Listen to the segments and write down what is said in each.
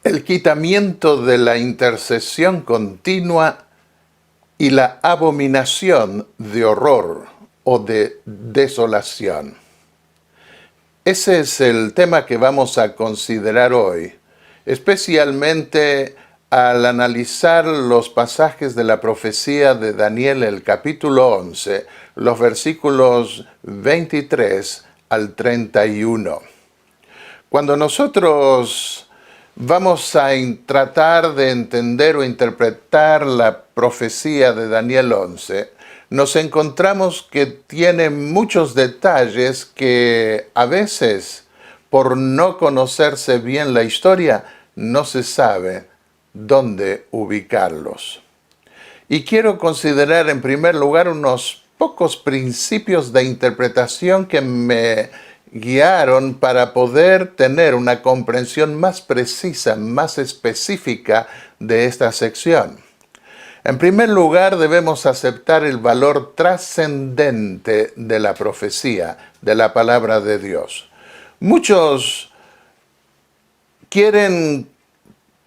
el quitamiento de la intercesión continua y la abominación de horror o de desolación. Ese es el tema que vamos a considerar hoy, especialmente al analizar los pasajes de la profecía de Daniel, el capítulo 11, los versículos 23 al 31. Cuando nosotros vamos a tratar de entender o interpretar la profecía de Daniel 11, nos encontramos que tiene muchos detalles que a veces, por no conocerse bien la historia, no se sabe dónde ubicarlos. Y quiero considerar en primer lugar unos pocos principios de interpretación que me guiaron para poder tener una comprensión más precisa, más específica de esta sección. En primer lugar, debemos aceptar el valor trascendente de la profecía, de la palabra de Dios. Muchos quieren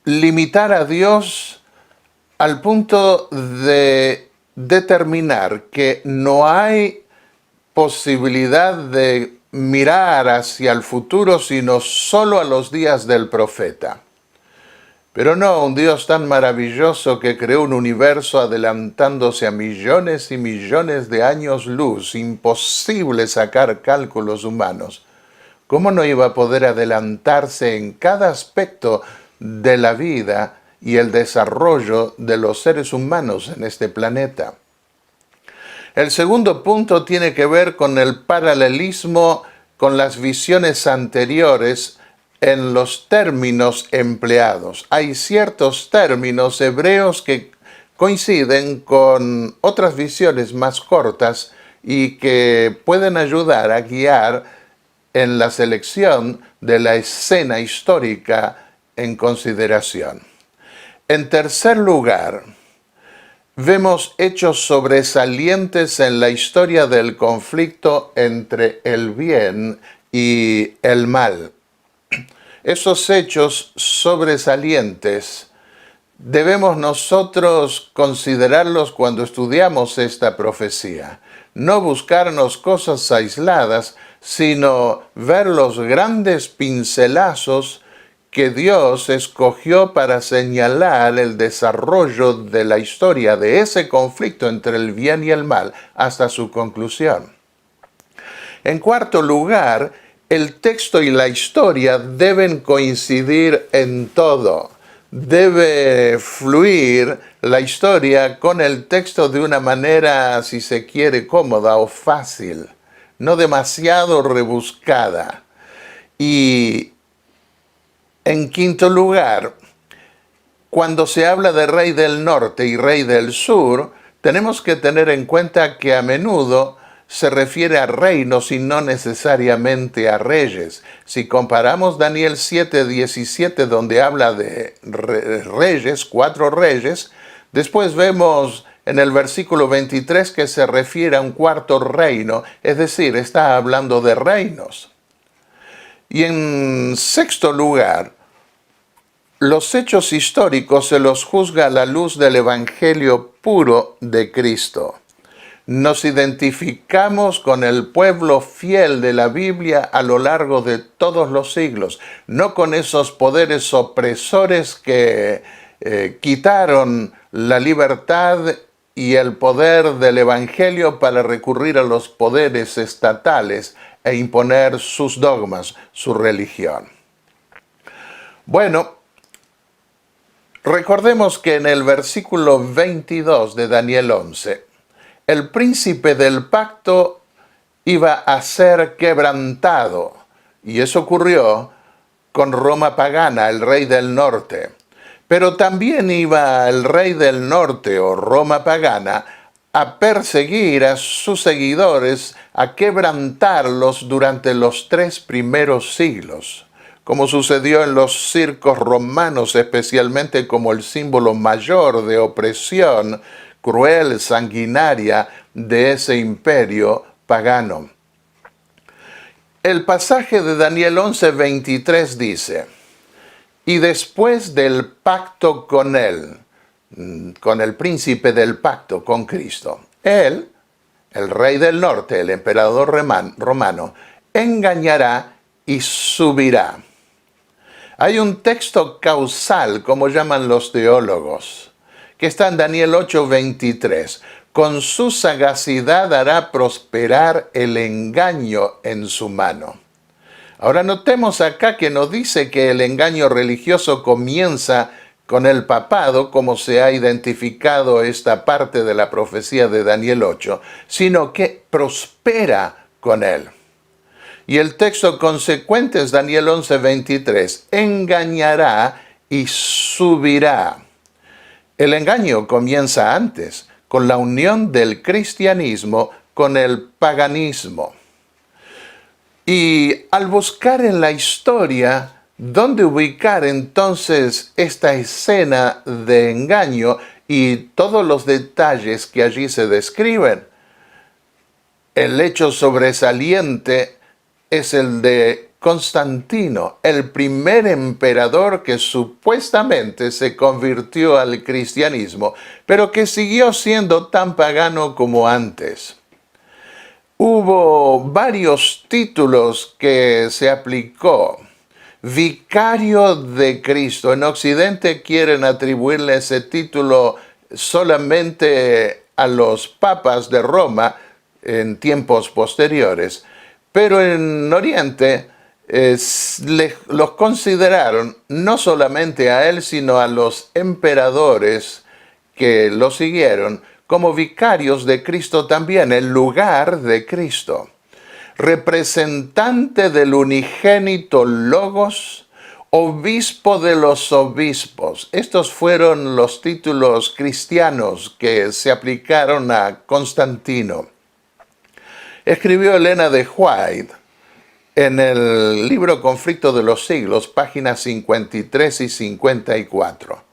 limitar a Dios al punto de determinar que no hay posibilidad de mirar hacia el futuro, sino solo a los días del profeta. Pero no, un Dios tan maravilloso que creó un universo adelantándose a millones y millones de años luz, imposible sacar cálculos humanos. ¿Cómo no iba a poder adelantarse en cada aspecto de la vida y el desarrollo de los seres humanos en este planeta? El segundo punto tiene que ver con el paralelismo con las visiones anteriores en los términos empleados. Hay ciertos términos hebreos que coinciden con otras visiones más cortas y que pueden ayudar a guiar en la selección de la escena histórica en consideración. En tercer lugar, vemos hechos sobresalientes en la historia del conflicto entre el bien y el mal. Esos hechos sobresalientes debemos nosotros considerarlos cuando estudiamos esta profecía. No buscarnos cosas aisladas, sino ver los grandes pincelazos que Dios escogió para señalar el desarrollo de la historia de ese conflicto entre el bien y el mal hasta su conclusión. En cuarto lugar, el texto y la historia deben coincidir en todo. Debe fluir la historia con el texto de una manera, si se quiere, cómoda o fácil, no demasiado rebuscada. Y en quinto lugar, cuando se habla de rey del norte y rey del sur, tenemos que tener en cuenta que a menudo se refiere a reinos y no necesariamente a reyes. Si comparamos Daniel 7:17, donde habla de reyes, 4 reyes, después vemos en el versículo 23 que se refiere a un cuarto reino, es decir, está hablando de reinos. Y en sexto lugar, los hechos históricos se los juzga a la luz del Evangelio puro de Cristo. Nos identificamos con el pueblo fiel de la Biblia a lo largo de todos los siglos, no con esos poderes opresores que quitaron la libertad y el poder del Evangelio para recurrir a los poderes estatales e imponer sus dogmas, su religión. Bueno, recordemos que en el versículo 22 de Daniel 11, el príncipe del pacto iba a ser quebrantado, y eso ocurrió con Roma pagana, el rey del norte. Pero también iba el rey del norte o Roma pagana a perseguir a sus seguidores, a quebrantarlos durante los 3 primeros siglos, como sucedió en los circos romanos, especialmente como el símbolo mayor de opresión cruel, sanguinaria de ese imperio pagano. El pasaje de Daniel 11:23 dice: y después del pacto con él, con el príncipe del pacto, con Cristo, él, el rey del norte, el emperador romano, engañará y subirá. Hay un texto causal, como llaman los teólogos, que está en Daniel 8:23. Con su sagacidad hará prosperar el engaño en su mano. Ahora notemos acá que no dice que el engaño religioso comienza con el papado, como se ha identificado esta parte de la profecía de Daniel 8, sino que prospera con él. Y el texto consecuente es Daniel 11:23. Engañará y subirá. El engaño comienza antes, con la unión del cristianismo con el paganismo. Y al buscar en la historia dónde ubicar entonces esta escena de engaño y todos los detalles que allí se describen, el hecho sobresaliente es el de Constantino, el primer emperador que supuestamente se convirtió al cristianismo, pero que siguió siendo tan pagano como antes. Hubo varios títulos que se aplicó. Vicario de Cristo. En Occidente quieren atribuirle ese título solamente a los papas de Roma en tiempos posteriores. Pero en Oriente los consideraron no solamente a él, sino a los emperadores que lo siguieron como vicarios de Cristo también, el lugar de Cristo. Representante del unigénito Logos, obispo de los obispos. Estos fueron los títulos cristianos que se aplicaron a Constantino. Escribió Elena de White en el libro Conflicto de los Siglos, páginas 53 y 54.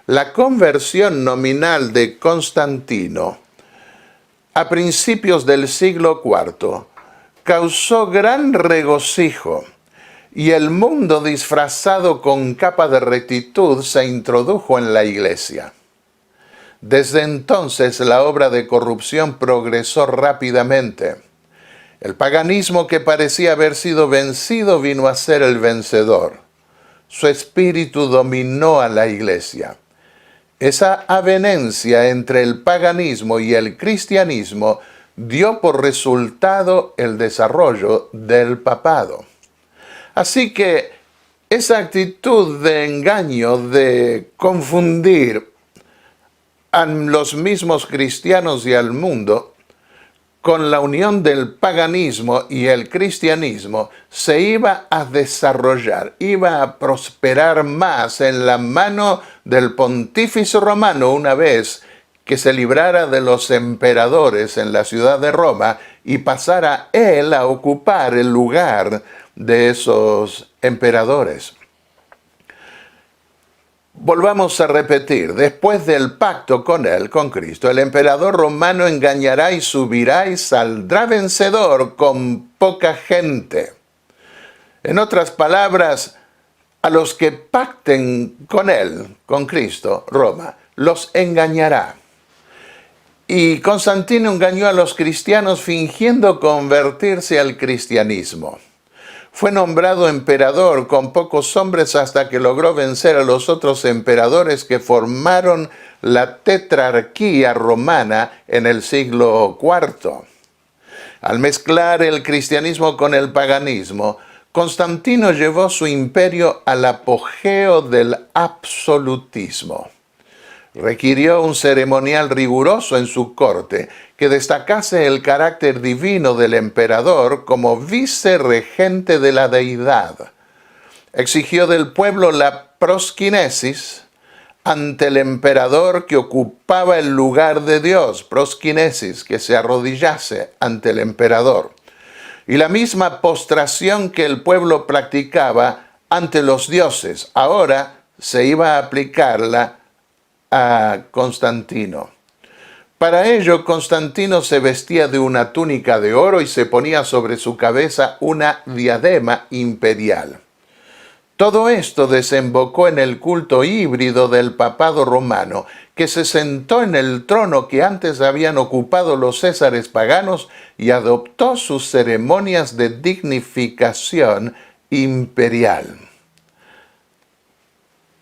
La conversión nominal de Constantino a principios del siglo IV causó gran regocijo y el mundo disfrazado con capa de rectitud se introdujo en la iglesia. Desde entonces la obra de corrupción progresó rápidamente. El paganismo que parecía haber sido vencido vino a ser el vencedor. Su espíritu dominó a la iglesia. Esa avenencia entre el paganismo y el cristianismo dio por resultado el desarrollo del papado. Así que esa actitud de engaño, de confundir a los mismos cristianos y al mundo, con la unión del paganismo y el cristianismo, se iba a desarrollar, iba a prosperar más en la mano del pontífice romano una vez que se librara de los emperadores en la ciudad de Roma y pasara él a ocupar el lugar de esos emperadores. Volvamos a repetir, después del pacto con él, con Cristo, el emperador romano engañará y subirá y saldrá vencedor con poca gente. En otras palabras, a los que pacten con él, con Cristo, Roma, los engañará. Y Constantino engañó a los cristianos fingiendo convertirse al cristianismo. Fue nombrado emperador con pocos hombres hasta que logró vencer a los otros emperadores que formaron la tetrarquía romana en el siglo IV. Al mezclar el cristianismo con el paganismo, Constantino llevó su imperio al apogeo del absolutismo. Requirió un ceremonial riguroso en su corte que destacase el carácter divino del emperador como vicerregente de la deidad. Exigió del pueblo la prosquinesis ante el emperador que ocupaba el lugar de Dios, prosquinesis, que se arrodillase ante el emperador. Y la misma postración que el pueblo practicaba ante los dioses, ahora se iba a aplicarla a Constantino. Para ello, Constantino se vestía de una túnica de oro y se ponía sobre su cabeza una diadema imperial. Todo esto desembocó en el culto híbrido del papado romano, que se sentó en el trono que antes habían ocupado los césares paganos y adoptó sus ceremonias de dignificación imperial.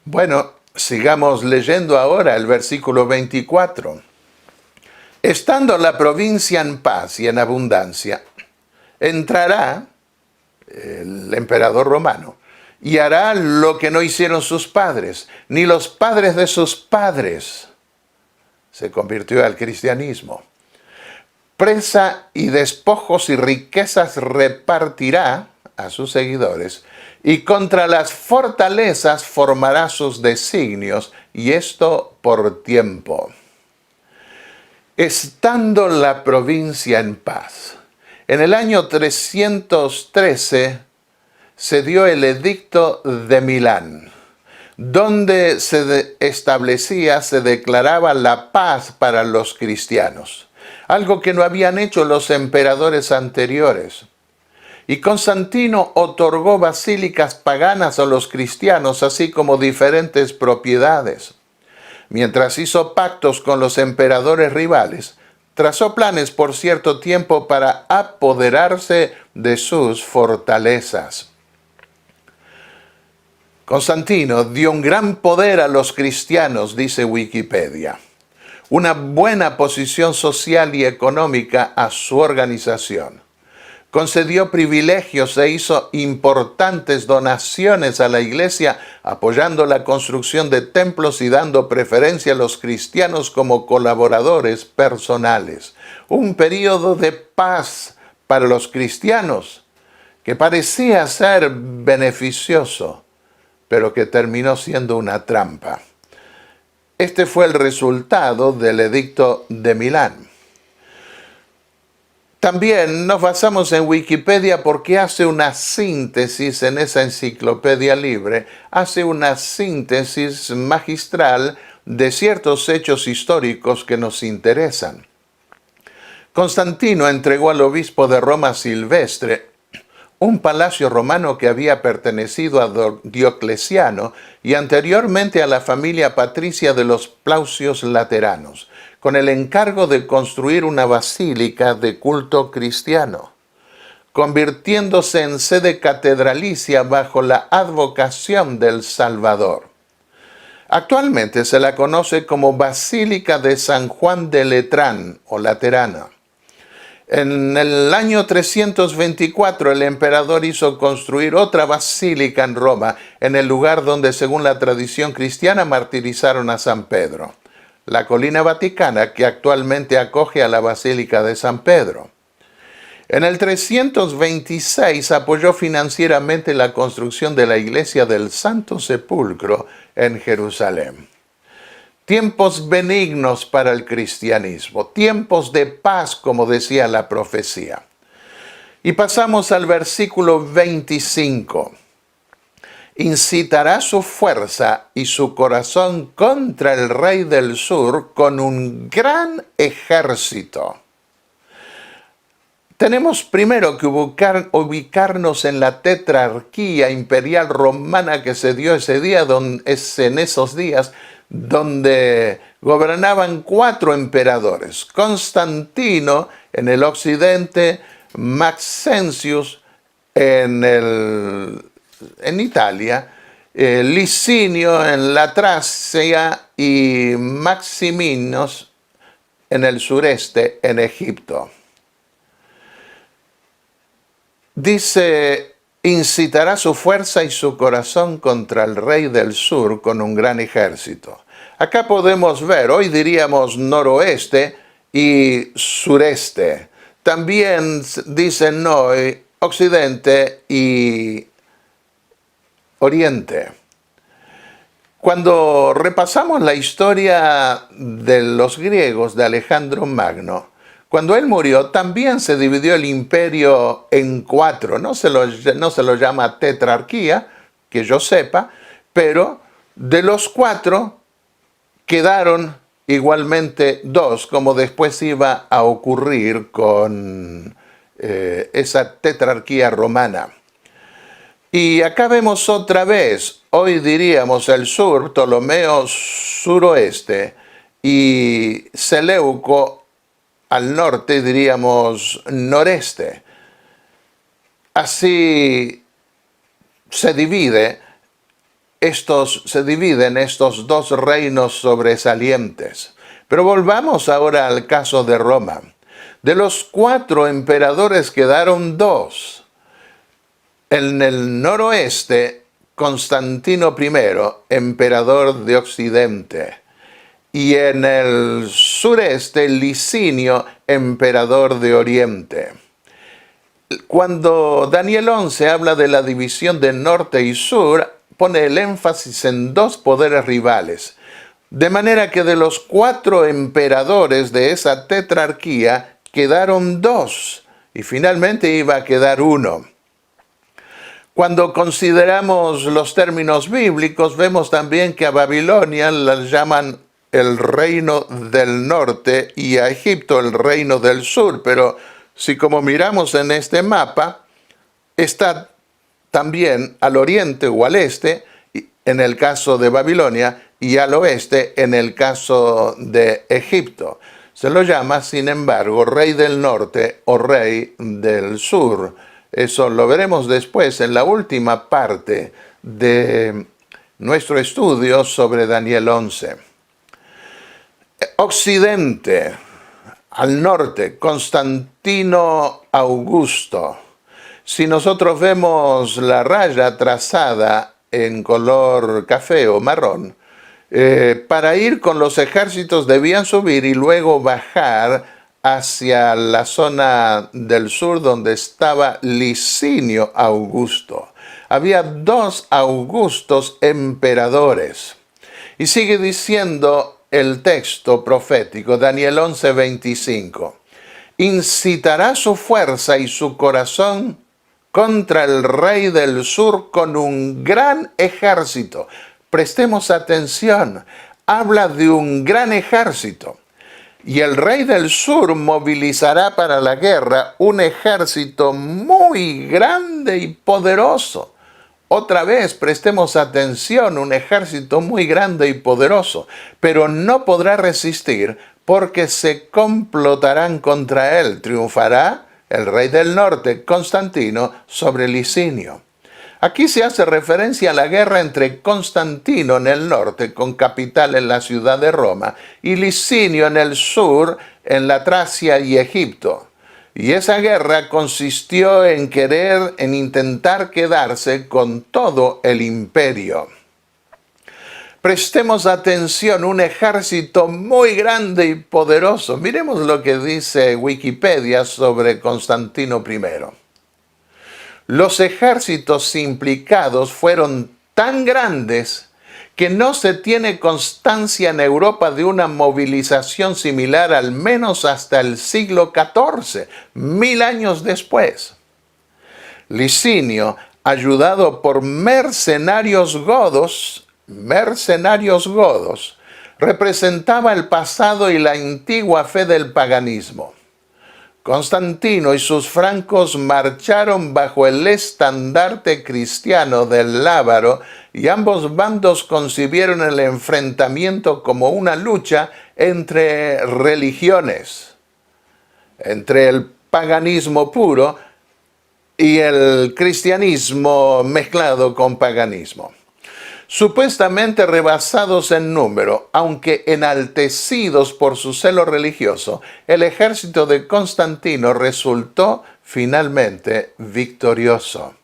Bueno, sigamos leyendo ahora el versículo 24. Estando la provincia en paz y en abundancia, entrará el emperador romano y hará lo que no hicieron sus padres, ni los padres de sus padres. Se convirtió al cristianismo. Presa y despojos y riquezas repartirá a sus seguidores, y contra las fortalezas formará sus designios, y esto por tiempo. Estando la provincia en paz. En el año 313 se dio el edicto de Milán, donde se declaraba la paz para los cristianos, algo que no habían hecho los emperadores anteriores. Y Constantino otorgó basílicas paganas a los cristianos, así como diferentes propiedades. Mientras hizo pactos con los emperadores rivales, trazó planes por cierto tiempo para apoderarse de sus fortalezas. Constantino dio un gran poder a los cristianos, dice Wikipedia, una buena posición social y económica a su organización. Concedió privilegios e hizo importantes donaciones a la iglesia, apoyando la construcción de templos y dando preferencia a los cristianos como colaboradores personales. Un periodo de paz para los cristianos que parecía ser beneficioso, pero que terminó siendo una trampa. Este fue el resultado del edicto de Milán. También nos basamos en Wikipedia porque hace una síntesis en esa enciclopedia libre, hace una síntesis magistral de ciertos hechos históricos que nos interesan. Constantino entregó al obispo de Roma Silvestre un palacio romano que había pertenecido a Diocleciano y anteriormente a la familia patricia de los Plaucios Lateranos, con el encargo de construir una basílica de culto cristiano, convirtiéndose en sede catedralicia bajo la advocación del Salvador. Actualmente se la conoce como Basílica de San Juan de Letrán o Laterana. En el año 324 el emperador hizo construir otra basílica en Roma, en el lugar donde, según la tradición cristiana, martirizaron a San Pedro, la colina vaticana que actualmente acoge a la Basílica de San Pedro. En el 326 apoyó financieramente la construcción de la iglesia del Santo Sepulcro en Jerusalén. Tiempos benignos para el cristianismo, tiempos de paz, como decía la profecía. Y pasamos al versículo 25. Incitará su fuerza y su corazón contra el rey del sur con un gran ejército. Tenemos primero que ubicarnos en la tetrarquía imperial romana que se dio ese día, en esos días, donde gobernaban 4 emperadores: Constantino en el occidente, Maxentius en Italia, Licinio en la Tracia y Maximinos en el sureste, en Egipto. Dice: incitará su fuerza y su corazón contra el rey del sur con un gran ejército. Acá podemos ver, hoy diríamos noroeste y sureste. También dicen hoy occidente y oriente. Cuando repasamos la historia de los griegos, de Alejandro Magno, cuando él murió, también se dividió el imperio en 4. No se lo llama tetrarquía, que yo sepa, pero de los 4 quedaron igualmente 2, como después iba a ocurrir con esa tetrarquía romana. Y acá vemos otra vez, hoy diríamos el sur, Ptolomeo suroeste, y Seleuco al norte diríamos noreste. Así se dividen estos dos reinos sobresalientes. Pero volvamos ahora al caso de Roma. De los 4 emperadores quedaron 2. En el noroeste, Constantino I, emperador de Occidente. Y en el sureste, Licinio, emperador de Oriente. Cuando Daniel 11 habla de la división de norte y sur, pone el énfasis en 2 poderes rivales. De manera que de los 4 emperadores de esa tetrarquía quedaron 2 y finalmente iba a quedar 1. Cuando consideramos los términos bíblicos, vemos también que a Babilonia la llaman el reino del norte y a Egipto el reino del sur, pero si como miramos en este mapa, está también al oriente o al este, en el caso de Babilonia, y al oeste en el caso de Egipto. Se lo llama, sin embargo, rey del norte o rey del sur. Eso lo veremos después en la última parte de nuestro estudio sobre Daniel 11. Occidente, al norte, Constantino Augusto. Si nosotros vemos la raya trazada en color café o marrón, para ir con los ejércitos debían subir y luego bajar hacia la zona del sur donde estaba Licinio Augusto. Había 2 Augustos emperadores. Y sigue diciendo el texto profético, Daniel 11:25. Incitará su fuerza y su corazón contra el rey del sur con un gran ejército. Prestemos atención, habla de un gran ejército. Y el rey del sur movilizará para la guerra un ejército muy grande y poderoso. Otra vez, prestemos atención, un ejército muy grande y poderoso, pero no podrá resistir porque se complotarán contra él. Triunfará el rey del norte, Constantino, sobre Licinio. Aquí se hace referencia a la guerra entre Constantino en el norte, con capital en la ciudad de Roma, y Licinio en el sur, en la Tracia y Egipto. Y esa guerra consistió en intentar quedarse con todo el imperio. Prestemos atención, un ejército muy grande y poderoso. Miremos lo que dice Wikipedia sobre Constantino I. Los ejércitos implicados fueron tan grandes que no se tiene constancia en Europa de una movilización similar al menos hasta el siglo XIV, 1000 años después. Licinio, ayudado por mercenarios godos, representaba el pasado y la antigua fe del paganismo. Constantino y sus francos marcharon bajo el estandarte cristiano del Lábaro y ambos bandos concibieron el enfrentamiento como una lucha entre religiones, entre el paganismo puro y el cristianismo mezclado con paganismo. Supuestamente rebasados en número, aunque enaltecidos por su celo religioso, el ejército de Constantino resultó finalmente victorioso.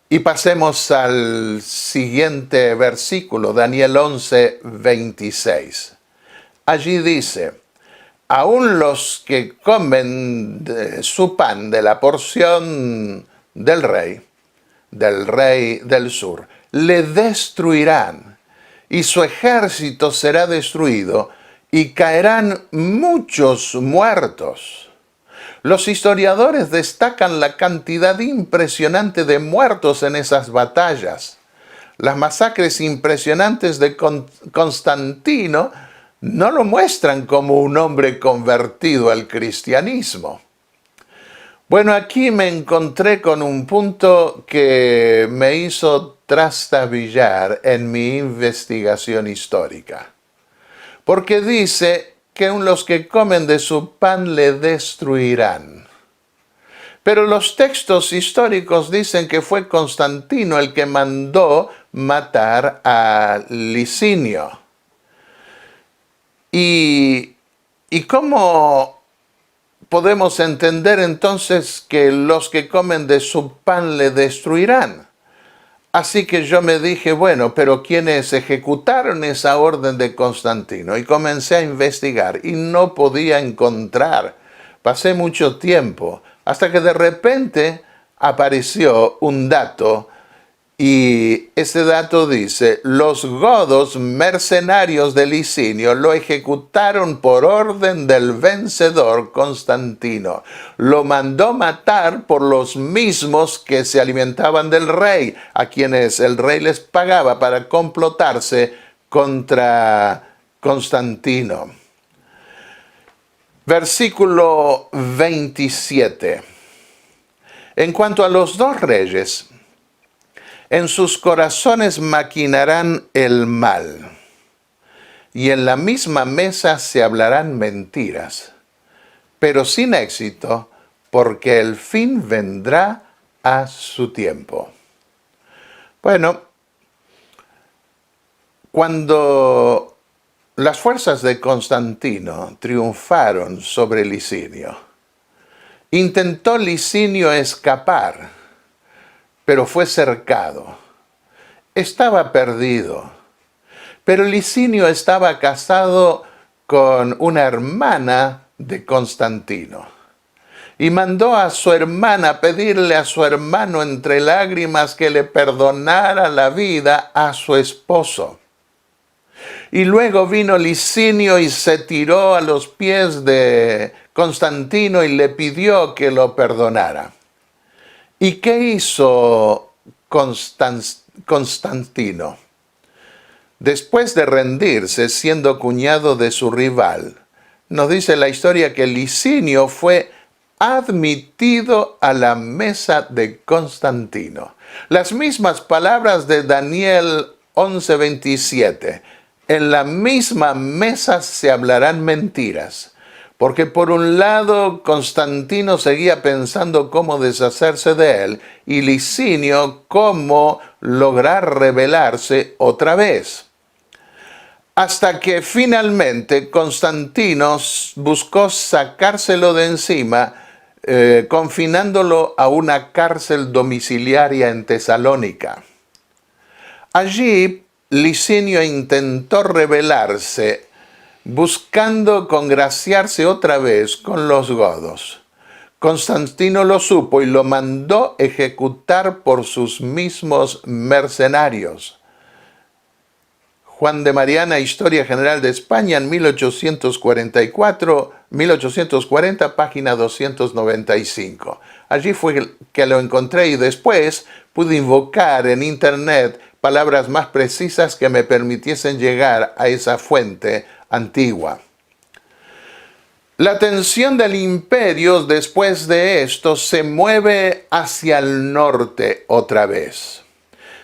Y pasemos al siguiente versículo, Daniel 11:26. Allí dice: aún los que comen su pan de la porción del rey del sur, le destruirán, y su ejército será destruido, y caerán muchos muertos. Los historiadores destacan la cantidad impresionante de muertos en esas batallas. Las masacres impresionantes de Constantino no lo muestran como un hombre convertido al cristianismo. Bueno, aquí me encontré con un punto que me hizo trastabillar en mi investigación histórica. Porque dice que los que comen de su pan le destruirán. Pero los textos históricos dicen que fue Constantino el que mandó matar a Licinio. ¿Y cómo podemos entender entonces que los que comen de su pan le destruirán? Así que yo me dije, bueno, pero ¿quiénes ejecutaron esa orden de Constantino? Y comencé a investigar y no podía encontrar. Pasé mucho tiempo hasta que de repente apareció un dato y ese dato dice, los godos mercenarios de Licinio lo ejecutaron por orden del vencedor Constantino. Lo mandó matar por los mismos que se alimentaban del rey, a quienes el rey les pagaba para complotarse contra Constantino. Versículo 27. En cuanto a los dos reyes, en sus corazones maquinarán el mal, y en la misma mesa se hablarán mentiras, pero sin éxito, porque el fin vendrá a su tiempo. Bueno, cuando las fuerzas de Constantino triunfaron sobre Licinio, intentó Licinio escapar, pero fue cercado. Estaba perdido. Pero Licinio estaba casado con una hermana de Constantino. Y mandó a su hermana pedirle a su hermano entre lágrimas que le perdonara la vida a su esposo. Y luego vino Licinio y se tiró a los pies de Constantino y le pidió que lo perdonara. ¿Y qué hizo Constantino? Después de rendirse, siendo cuñado de su rival, nos dice la historia que Licinio fue admitido a la mesa de Constantino. Las mismas palabras de Daniel 11:27. En la misma mesa se hablarán mentiras. Porque por un lado Constantino seguía pensando cómo deshacerse de él y Licinio cómo lograr rebelarse otra vez. Hasta que finalmente Constantino buscó sacárselo de encima, confinándolo a una cárcel domiciliaria en Tesalónica. Allí Licinio intentó rebelarse, buscando congraciarse otra vez con los godos. Constantino lo supo y lo mandó ejecutar por sus mismos mercenarios. Juan de Mariana, Historia General de España, en 1840, página 295. Allí fue que lo encontré y después pude invocar en internet palabras más precisas que me permitiesen llegar a esa fuente antigua. La atención del imperio después de esto se mueve hacia el norte otra vez.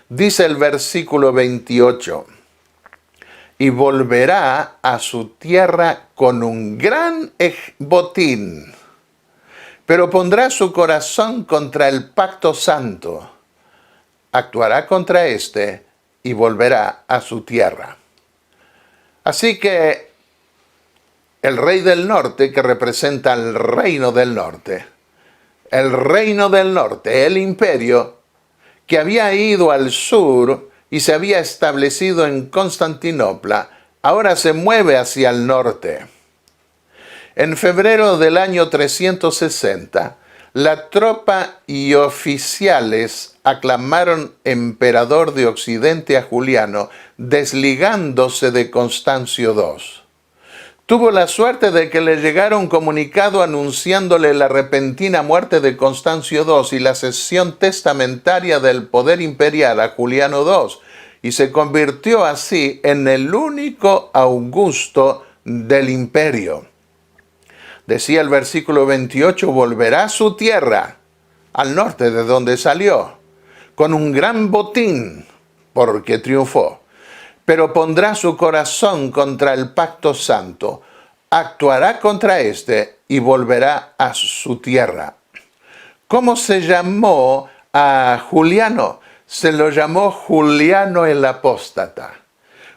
Dice el versículo 28, y volverá a su tierra con un gran botín, pero pondrá su corazón contra el pacto santo, actuará contra éste y volverá a su tierra. Así que el rey del norte, que representa el reino del norte, el imperio, que había ido al sur y se había establecido en Constantinopla, ahora se mueve hacia el norte. En febrero del año 360, la tropa y oficiales aclamaron emperador de Occidente a Juliano, desligándose de Constancio II. Tuvo la suerte de que le llegara un comunicado anunciándole la repentina muerte de Constancio II y la cesión testamentaria del poder imperial a Juliano II, y se convirtió así en el único Augusto del imperio. Decía el versículo 28, volverá a su tierra, al norte de donde salió, con un gran botín, porque triunfó. Pero pondrá su corazón contra el pacto santo, actuará contra éste y volverá a su tierra. ¿Cómo se llamó a Juliano? Se lo llamó Juliano el Apóstata,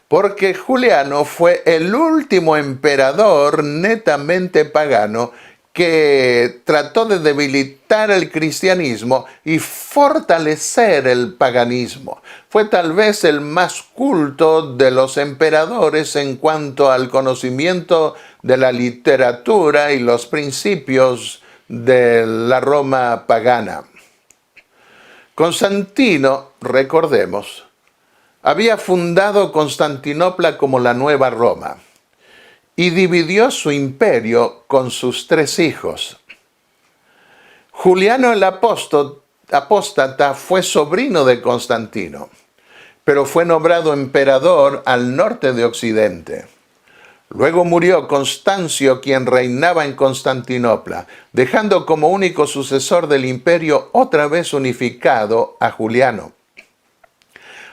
porque Juliano fue el último emperador netamente pagano que trató de debilitar el cristianismo y fortalecer el paganismo. Fue tal vez el más culto de los emperadores en cuanto al conocimiento de la literatura y los principios de la Roma pagana. Constantino, recordemos, había fundado Constantinopla como la nueva Roma y dividió su imperio con sus 3 hijos. Juliano el Apóstata fue sobrino de Constantino, pero fue nombrado emperador al norte de Occidente. Luego murió Constancio, quien reinaba en Constantinopla, dejando como único sucesor del imperio otra vez unificado a Juliano.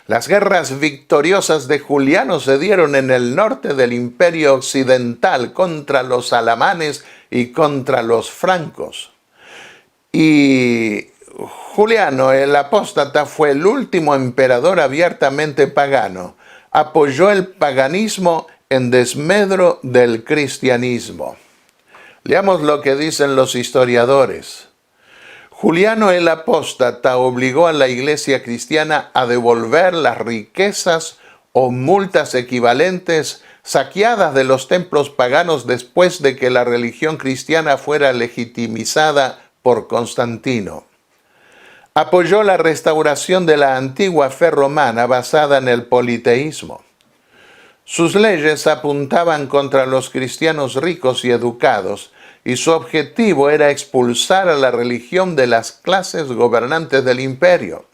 Las guerras victoriosas de Juliano se dieron en el norte del imperio occidental contra los alamanes y contra los francos. Y Juliano el Apóstata fue el último emperador abiertamente pagano. Apoyó el paganismo en desmedro del cristianismo. Leamos lo que dicen los historiadores. Juliano el Apóstata obligó a la iglesia cristiana a devolver las riquezas o multas equivalentes saqueadas de los templos paganos después de que la religión cristiana fuera legitimizada por Constantino. Apoyó la restauración de la antigua fe romana basada en el politeísmo. Sus leyes apuntaban contra los cristianos ricos y educados, y su objetivo era expulsar a la religión de las clases gobernantes del imperio.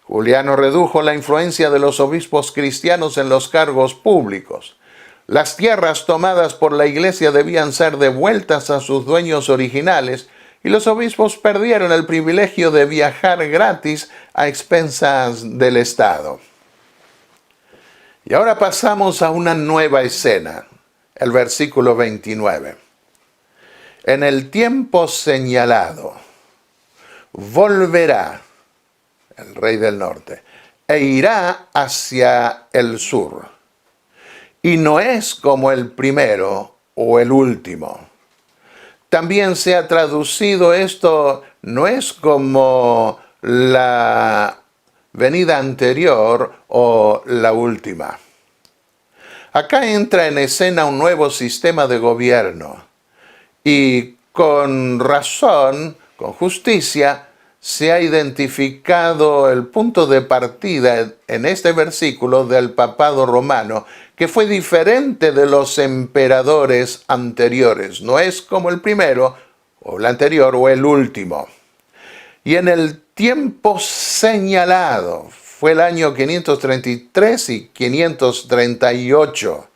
Juliano redujo la influencia de los obispos cristianos en los cargos públicos. Las tierras tomadas por la iglesia debían ser devueltas a sus dueños originales, y los obispos perdieron el privilegio de viajar gratis a expensas del Estado. Y ahora pasamos a una nueva escena, el versículo 29. En el tiempo señalado, volverá el rey del norte e irá hacia el sur. Y no es como el primero o el último. También se ha traducido esto, no es como la venida anterior o la última. Acá entra en escena un nuevo sistema de gobierno y con razón, con justicia, se ha identificado el punto de partida en este versículo del papado romano, que fue diferente de los emperadores anteriores. No es como el primero, o el anterior, o el último. Y en el tiempo señalado, fue el año 533 y 538,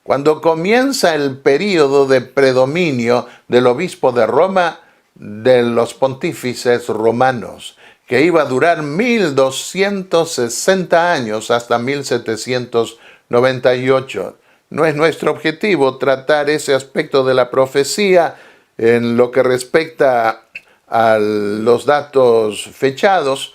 cuando comienza el período de predominio del obispo de Roma, de los pontífices romanos, que iba a durar 1260 años hasta 1798. No es nuestro objetivo tratar ese aspecto de la profecía en lo que respecta a los datos fechados.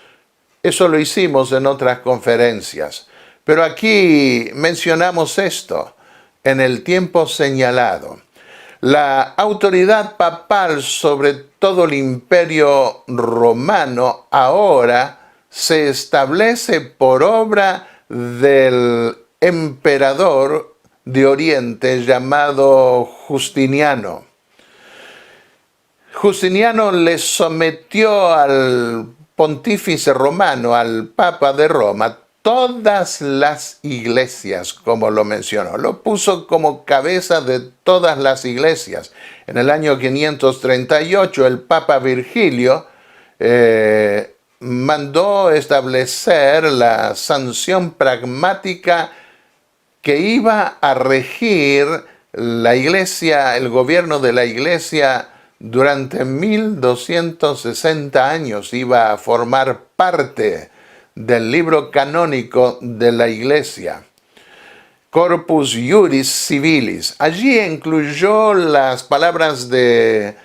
Eso lo hicimos en otras conferencias. Pero aquí mencionamos esto, en el tiempo señalado. La autoridad papal sobre todo el imperio romano ahora se establece por obra del emperador de Oriente llamado Justiniano. Justiniano le sometió al pontífice romano, al Papa de Roma, todas las iglesias, como lo mencionó. Lo puso como cabeza de todas las iglesias. En el año 538, el Papa Virgilio mandó establecer la sanción pragmática que iba a regir la Iglesia, el gobierno de la Iglesia durante 1260 años iba a formar parte del libro canónico de la Iglesia. Corpus Juris Civilis. Allí incluyó las palabras del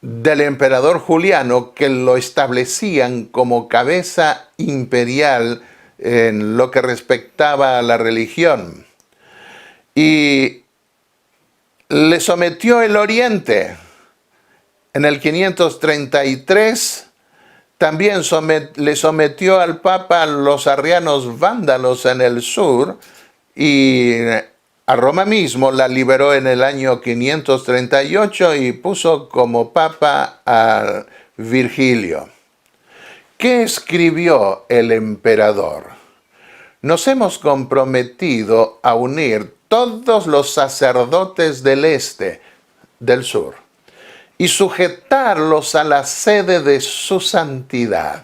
emperador Juliano que lo establecían como cabeza imperial en lo que respectaba a la religión. Y le sometió el Oriente. En el 533 también le sometió al Papa los arrianos vándalos en el sur, y a Roma mismo la liberó en el año 538 y puso como Papa a Virgilio. ¿Qué escribió el emperador? Nos hemos comprometido a unir todos los sacerdotes del este, del sur, y sujetarlos a la sede de su santidad.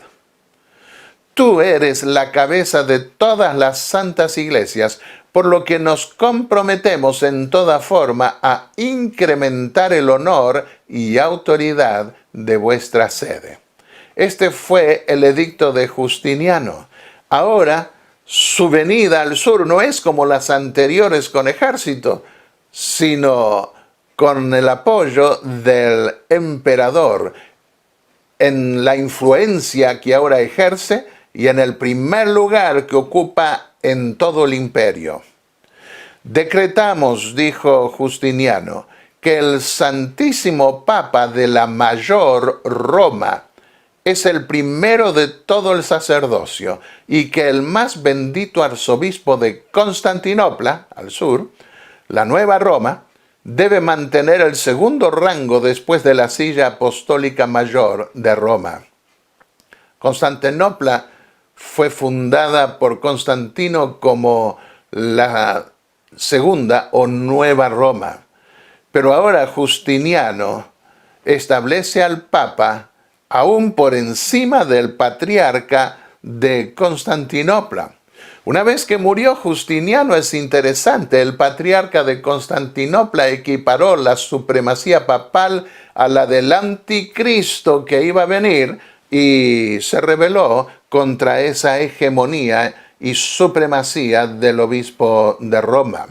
Tú eres la cabeza de todas las santas iglesias, por lo que nos comprometemos en toda forma a incrementar el honor y autoridad de vuestra sede. Este fue el edicto de Justiniano. Ahora, su venida al sur no es como las anteriores con ejército, sino con el apoyo del emperador en la influencia que ahora ejerce y en el primer lugar que ocupa en todo el imperio. Decretamos, dijo Justiniano, que el Santísimo Papa de la Mayor Roma es el primero de todo el sacerdocio y que el más bendito arzobispo de Constantinopla, al sur, la Nueva Roma, debe mantener el segundo rango después de la silla apostólica mayor de Roma. Constantinopla fue fundada por Constantino como la segunda o Nueva Roma, pero ahora Justiniano establece al Papa aún por encima del patriarca de Constantinopla. Una vez que murió Justiniano, es interesante, el patriarca de Constantinopla equiparó la supremacía papal a la del anticristo que iba a venir y se rebeló contra esa hegemonía y supremacía del obispo de Roma.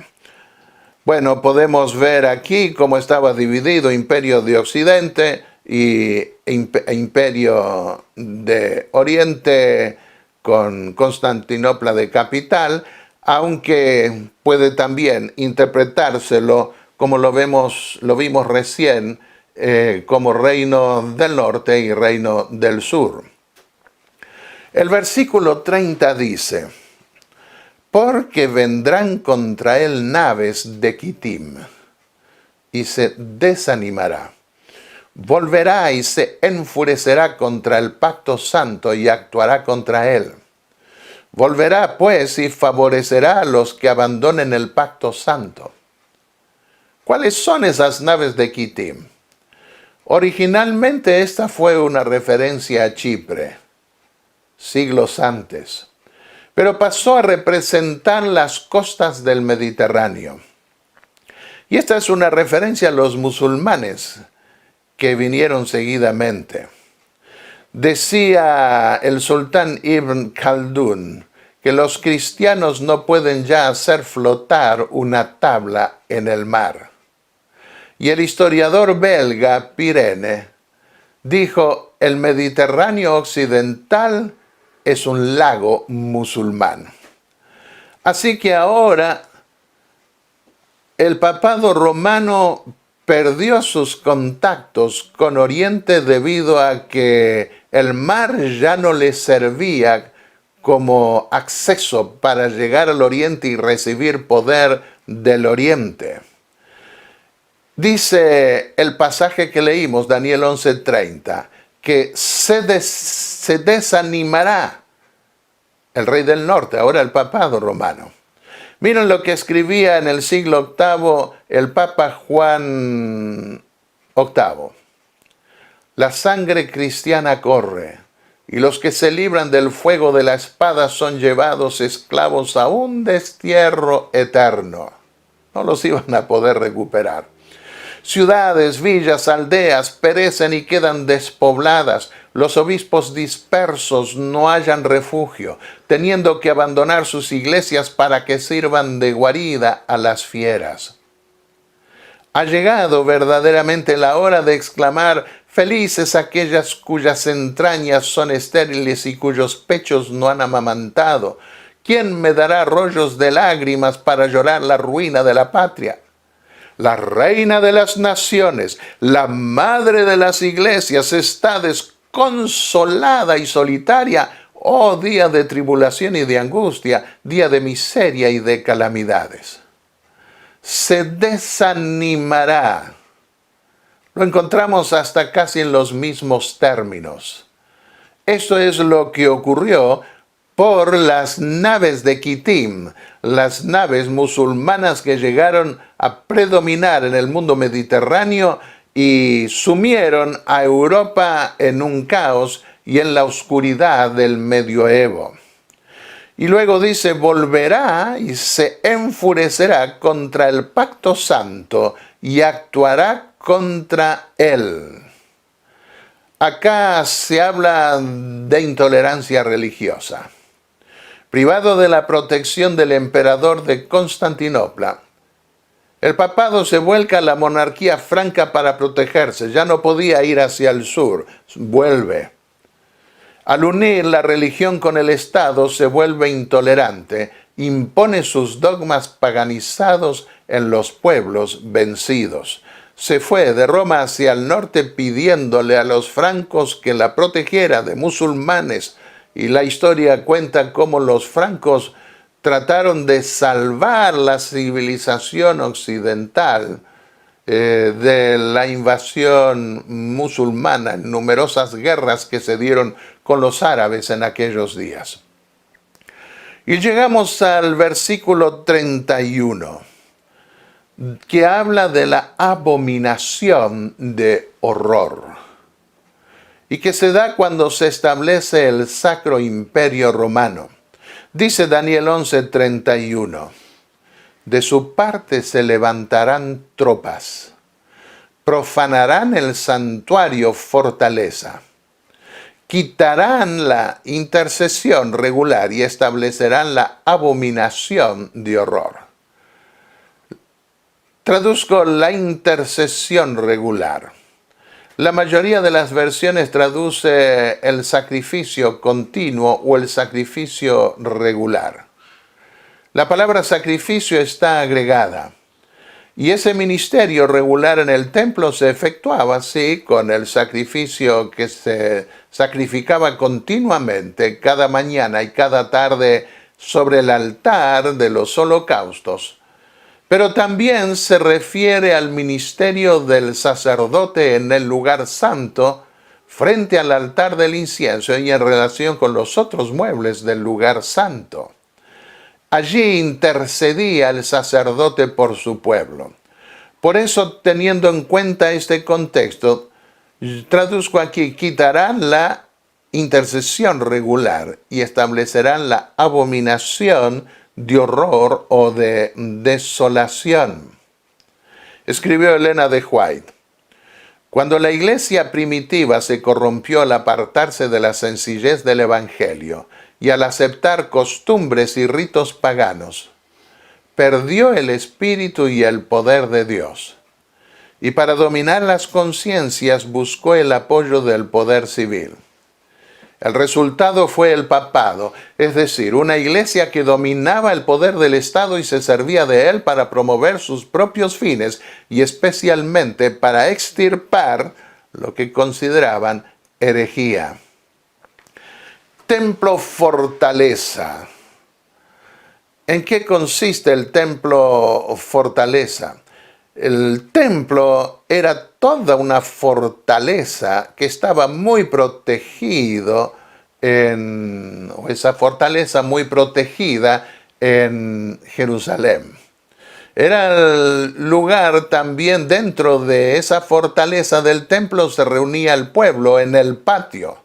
Bueno, podemos ver aquí cómo estaba dividido Imperio de Occidente y Imperio de Oriente, con Constantinopla de capital, aunque puede también interpretárselo como lo vimos recién, como reino del norte y reino del sur. El versículo 30 dice: porque vendrán contra él naves de Quitim, y se desanimará. Volverá y se enfurecerá contra el pacto santo y actuará contra él. Volverá, pues, y favorecerá a los que abandonen el pacto santo. ¿Cuáles son esas naves de Quitim? Originalmente esta fue una referencia a Chipre, siglos antes, pero pasó a representar las costas del Mediterráneo. Y esta es una referencia a los musulmanes que vinieron seguidamente. Decía el sultán Ibn Khaldún que los cristianos no pueden ya hacer flotar una tabla en el mar. Y el historiador belga Pirene dijo: el Mediterráneo occidental es un lago musulmán. Así que ahora el papado romano perdió sus contactos con Oriente debido a que el mar ya no le servía como acceso para llegar al Oriente y recibir poder del Oriente. Dice el pasaje que leímos, Daniel 11:30, que se desanimará el rey del norte, ahora el papado romano. Miren lo que escribía en el siglo VIII el Papa Juan VIII. La sangre cristiana corre, y los que se libran del fuego de la espada son llevados esclavos a un destierro eterno. no los iban a poder recuperar. Ciudades, villas, aldeas perecen y quedan despobladas. Los obispos dispersos no hallan refugio, teniendo que abandonar sus iglesias para que sirvan de guarida a las fieras. Ha llegado verdaderamente la hora de exclamar: felices aquellas cuyas entrañas son estériles y cuyos pechos no han amamantado. ¿Quién me dará rollos de lágrimas para llorar la ruina de la patria? La reina de las naciones, la madre de las iglesias, está desconsolada y solitaria. Oh, día de tribulación y de angustia, día de miseria y de calamidades. Se desanimará. Lo encontramos hasta casi en los mismos términos. Esto es lo que ocurrió por las naves de Kitim, las naves musulmanas que llegaron a predominar en el mundo mediterráneo y sumieron a Europa en un caos y en la oscuridad del medioevo. Y luego dice: volverá y se enfurecerá contra el pacto santo y actuará contra él. Acá se habla de intolerancia religiosa. Privado de la protección del emperador de Constantinopla, el papado se vuelca a la monarquía franca para protegerse. Ya no podía ir hacia el sur, vuelve. Al unir la religión con el Estado se vuelve intolerante, impone sus dogmas paganizados en los pueblos vencidos. Se fue de Roma hacia el norte pidiéndole a los francos que la protegiera de musulmanes, y la historia cuenta cómo los francos trataron de salvar la civilización occidental de la invasión musulmana en numerosas guerras que se dieron con los árabes en aquellos días. Y llegamos al versículo 31, que habla de la abominación de horror, y que se da cuando se establece el Sacro Imperio Romano. Dice Daniel 11:31, de su parte se levantarán tropas, profanarán el santuario fortaleza, quitarán la intercesión regular y establecerán la abominación de horror. Traduzco la intercesión regular. La mayoría de las versiones traduce el sacrificio continuo o el sacrificio regular. La palabra sacrificio está agregada. Y ese ministerio regular en el templo se efectuaba así, con el sacrificio que se sacrificaba continuamente cada mañana y cada tarde sobre el altar de los holocaustos. Pero también se refiere al ministerio del sacerdote en el lugar santo, frente al altar del incienso y en relación con los otros muebles del lugar santo. Allí intercedía el sacerdote por su pueblo. Por eso, teniendo en cuenta este contexto, traduzco aquí: quitarán la intercesión regular y establecerán la abominación de horror o de desolación. Escribió Elena de White: cuando la iglesia primitiva se corrompió al apartarse de la sencillez del evangelio y al aceptar costumbres y ritos paganos, perdió el espíritu y el poder de Dios. Y para dominar las conciencias buscó el apoyo del poder civil. El resultado fue el papado, es decir, una iglesia que dominaba el poder del Estado y se servía de él para promover sus propios fines y especialmente para extirpar lo que consideraban herejía. Templo fortaleza. ¿En qué consiste el templo fortaleza? El templo era toda una fortaleza que estaba muy protegido esa fortaleza muy protegida en Jerusalén. Era el lugar también dentro de esa fortaleza del templo se reunía el pueblo en el patio.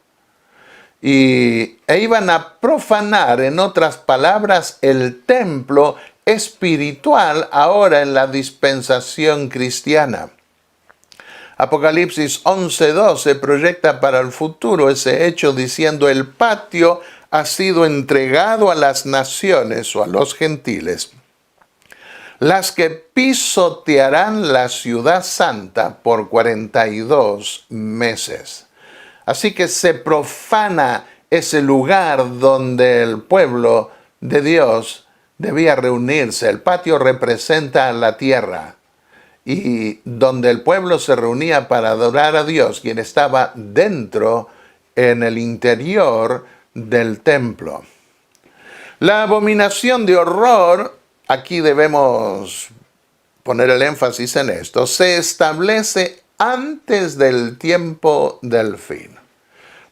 E iban a profanar, en otras palabras, el templo espiritual ahora en la dispensación cristiana. Apocalipsis 11:12 proyecta para el futuro ese hecho diciendo: el patio ha sido entregado a las naciones o a los gentiles, las que pisotearán la ciudad santa por 42 meses. Así que se profana ese lugar donde el pueblo de Dios debía reunirse. El patio representa la tierra, y donde el pueblo se reunía para adorar a Dios, quien estaba dentro, en el interior del templo. La abominación de horror, aquí debemos poner el énfasis en esto, se establece antes del tiempo del fin.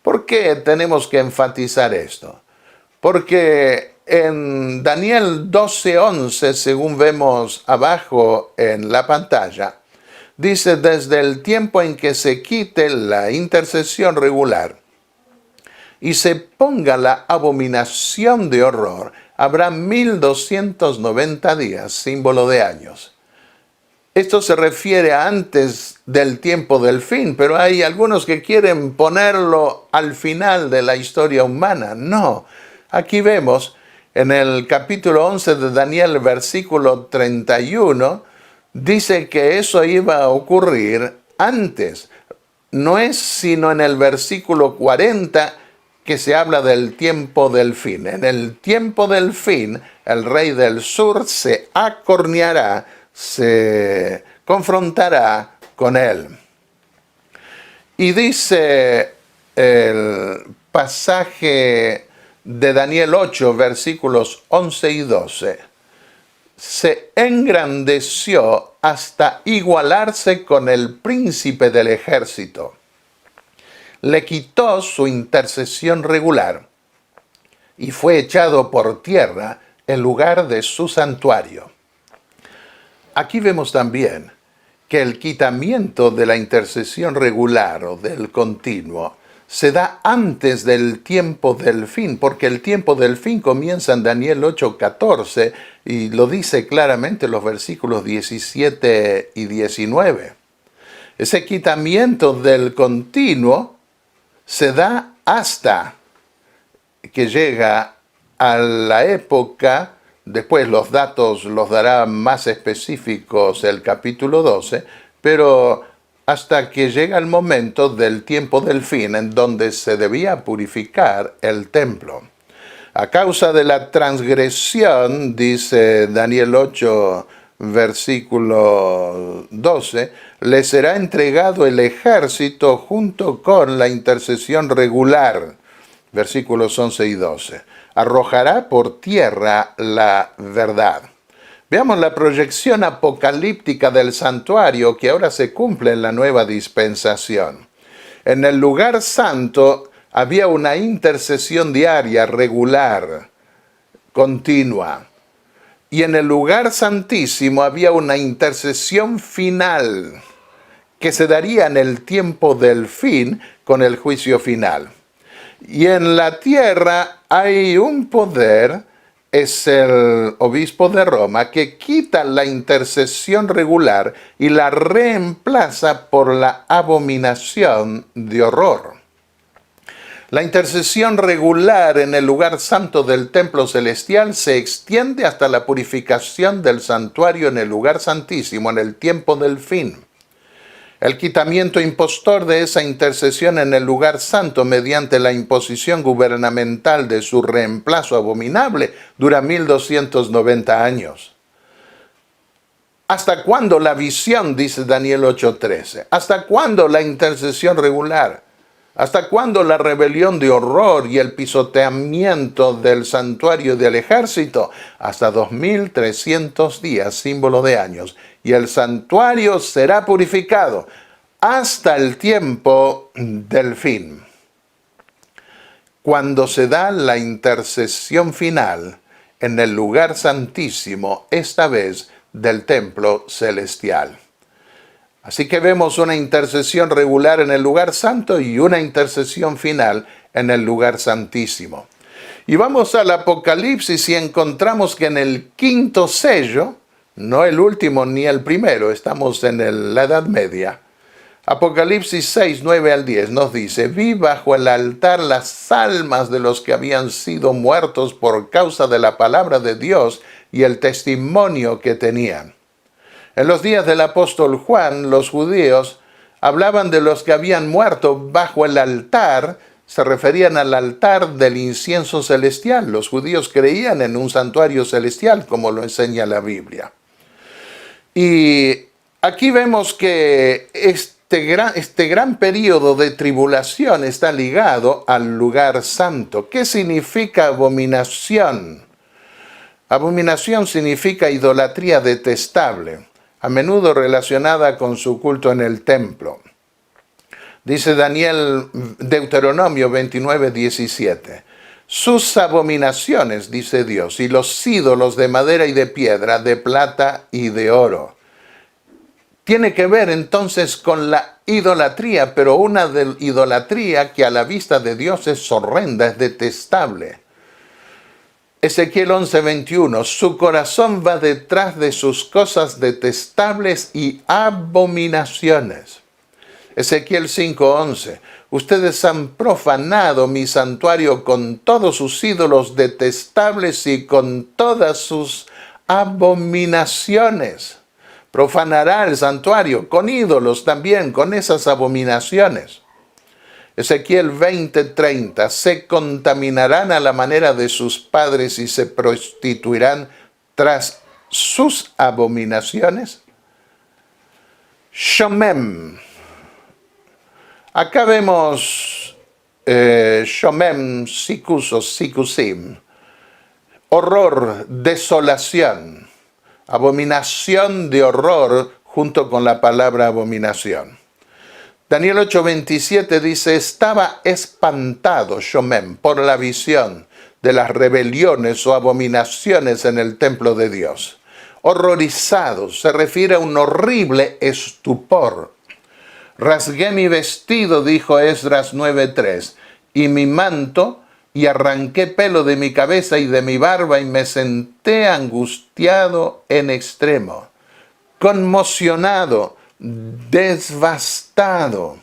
¿Por qué tenemos que enfatizar esto? Porque en Daniel 12:11, según vemos abajo en la pantalla, dice: desde el tiempo en que se quite la intercesión regular y se ponga la abominación de horror, habrá 1290 días, símbolo de años. Esto se refiere a antes del tiempo del fin, pero hay algunos que quieren ponerlo al final de la historia humana. No, aquí vemos en el capítulo 11 de Daniel, versículo 31, dice que eso iba a ocurrir antes. No es sino en el versículo 40 que se habla del tiempo del fin. En el tiempo del fin, el rey del sur se acorneará, se confrontará con él. Y dice el pasaje de Daniel 8, versículos 11 y 12, se engrandeció hasta igualarse con el príncipe del ejército. Le quitó su intercesión regular y fue echado por tierra en lugar de su santuario. Aquí vemos también que el quitamiento de la intercesión regular o del continuo se da antes del tiempo del fin, porque el tiempo del fin comienza en Daniel 8:14 y lo dice claramente los versículos 17 y 19. Ese quitamiento del continuo se da hasta que llega a la época. Después los datos los dará más específicos el capítulo 12, pero hasta que llega el momento del tiempo del fin, en donde se debía purificar el templo. A causa de la transgresión, dice Daniel 8, versículo 12, le será entregado el ejército junto con la intercesión regular, versículos 11 y 12. Arrojará por tierra la verdad. Veamos la proyección apocalíptica del santuario que ahora se cumple en la nueva dispensación. En el lugar santo había una intercesión diaria, regular, continua. Y en el lugar santísimo había una intercesión final que se daría en el tiempo del fin con el juicio final. Y en la tierra hay un poder, es el obispo de Roma, que quita la intercesión regular y la reemplaza por la abominación de horror. La intercesión regular en el lugar santo del templo celestial se extiende hasta la purificación del santuario en el lugar santísimo en el tiempo del fin. El quitamiento impostor de esa intercesión en el lugar santo mediante la imposición gubernamental de su reemplazo abominable dura 1290 años. ¿Hasta cuándo la visión? Dice Daniel 8:13. ¿Hasta cuándo la intercesión regular? ¿Hasta cuándo la rebelión de horror y el pisoteamiento del santuario del ejército? Hasta 2300 días, símbolo de años. Y el santuario será purificado hasta el tiempo del fin, cuando se da la intercesión final en el lugar santísimo, esta vez del templo celestial. Así que vemos una intercesión regular en el lugar santo y una intercesión final en el lugar santísimo. Y vamos al Apocalipsis y encontramos que en el quinto sello, no el último ni el primero, estamos en la Edad Media. Apocalipsis 6, 9 al 10 nos dice: vi bajo el altar las almas de los que habían sido muertos por causa de la palabra de Dios y el testimonio que tenían. En los días del apóstol Juan, los judíos hablaban de los que habían muerto bajo el altar, se referían al altar del incienso celestial. Los judíos creían en un santuario celestial, como lo enseña la Biblia. Y aquí vemos que este gran periodo de tribulación está ligado al lugar santo. ¿Qué significa abominación? Abominación significa idolatría detestable, a menudo relacionada con su culto en el templo. Dice Deuteronomio 29, 17. Sus abominaciones, dice Dios, y los ídolos de madera y de piedra, de plata y de oro. Tiene que ver entonces con la idolatría, pero una idolatría que a la vista de Dios es horrenda, es detestable. Ezequiel 11, 21. Su corazón va detrás de sus cosas detestables y abominaciones. Ezequiel 5, 11. Ustedes han profanado mi santuario con todos sus ídolos detestables y con todas sus abominaciones. Profanará el santuario con ídolos también, con esas abominaciones. Ezequiel 20:30, se contaminarán a la manera de sus padres y se prostituirán tras sus abominaciones. Shomem. Acá vemos Shomem, sikus o sikusim. Horror, desolación. Abominación de horror junto con la palabra abominación. Daniel 8:27 dice: estaba espantado Shomem por la visión de las rebeliones o abominaciones en el templo de Dios. Horrorizado se refiere a un horrible estupor. Rasgué mi vestido, dijo Esdras 9:3, y mi manto, y arranqué pelo de mi cabeza y de mi barba, y me senté angustiado en extremo, conmocionado, devastado.